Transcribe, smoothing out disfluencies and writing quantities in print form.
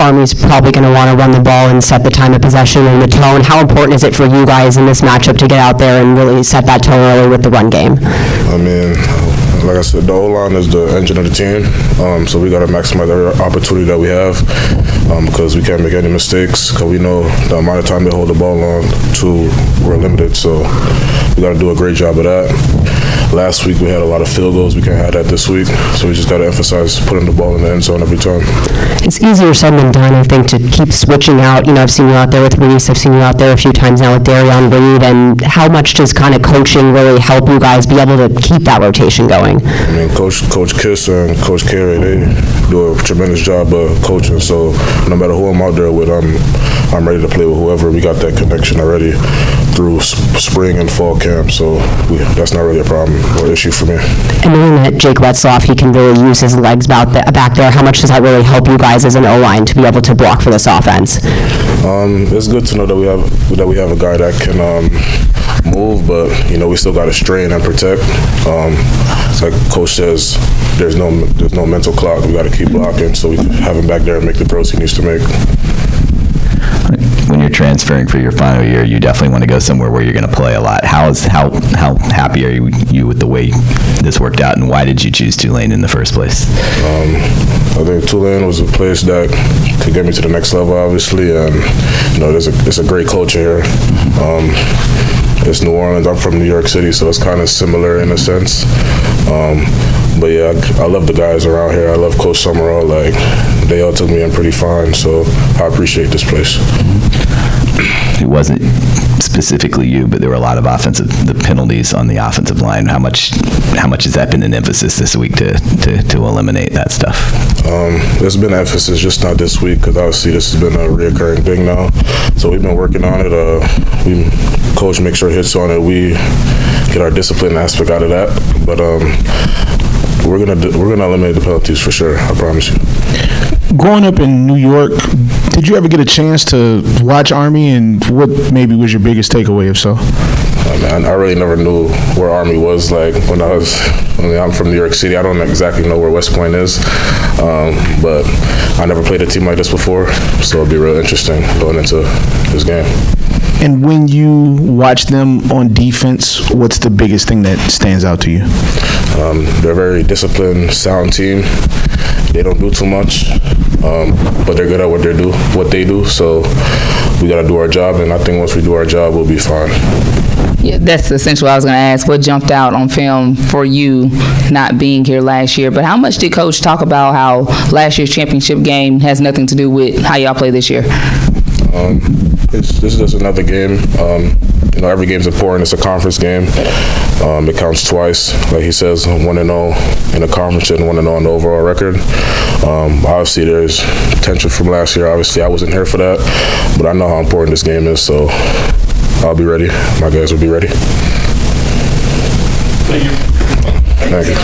Army's probably going to want to run the ball and set the time of possession and the tone. How important is it for you guys in this matchup to get out there and really set that tone early with the run game? I mean, like I said, the O-line is the engine of the team, so we got to maximize every opportunity that we have because we can't make any mistakes because we know the amount of time they hold the ball on we're limited, so we got to do a great job of that. Last week we had a lot of field goals. We can't have that this week, so we just got to emphasize putting the ball in the end zone every time. It's easier said than done, I think, to keep switching out. You know, I've seen you out there with Reese. I've seen you out there a few times now with Darion Reed. And how much does kind of coaching really help you guys be able to keep that rotation going? I mean, Coach Kiss and Coach Carey, they do a tremendous job of coaching. So no matter who I'm out there with, I'm ready to play with whoever. We got that connection already through spring and fall camp, so that's not really a problem or issue for me. And knowing that Jake Retzloff, he can really use his legs back there, how much does that really help you guys as an O-line to be able to block for this offense? It's good to know that we have a guy that can move, but we still got to strain and protect. Like Coach says, there's no mental clock. We got to keep blocking, so we can have him back there and make the throws he needs to make. When you're transferring for your final year, you definitely want to go somewhere where you're going to play a lot. How happy are you with the way this worked out, and why did you choose Tulane in the first place? I think Tulane was a place that could get me to the next level, obviously, and it's a great culture here. It's New Orleans. I'm from New York City, so it's kind of similar in a sense. But yeah, I love the guys around here. I love Coach Summerall. Like, they all took me in pretty fine, so I appreciate this place. It wasn't specifically you, but there were a lot of the penalties on the offensive line. How much has that been an emphasis this week to eliminate that stuff? There's been emphasis, just not this week, because obviously this has been a reoccurring thing now. So we've been working on it. Coach makes sure he hits on it. We get our discipline aspect out of that, but we're gonna eliminate the penalties for sure. I promise you. Growing up in New York, did you ever get a chance to watch Army, and what maybe was your biggest takeaway, if so? Man, I really never knew where Army was. Like I'm from New York City. I don't exactly know where West Point is, but I never played a team like this before, so it'll be real interesting going into this game. And when you watch them on defense, what's the biggest thing that stands out to you? They're a very disciplined, sound team. They don't do too much, but they're good at what they do. So we got to do our job, and I think once we do our job, we'll be fine. Yeah, that's essentially what I was going to ask. What jumped out on film for you not being here last year? But how much did Coach talk about how last year's championship game has nothing to do with how y'all play this year? This is just another game. Every game's important. It's a conference game. It counts twice. Like he says, 1-0 in the conference and 1-0 on the overall record. Obviously, there's potential from last year. Obviously, I wasn't here for that, but I know how important this game is, so I'll be ready. My guys will be ready. Thank you. Thank you.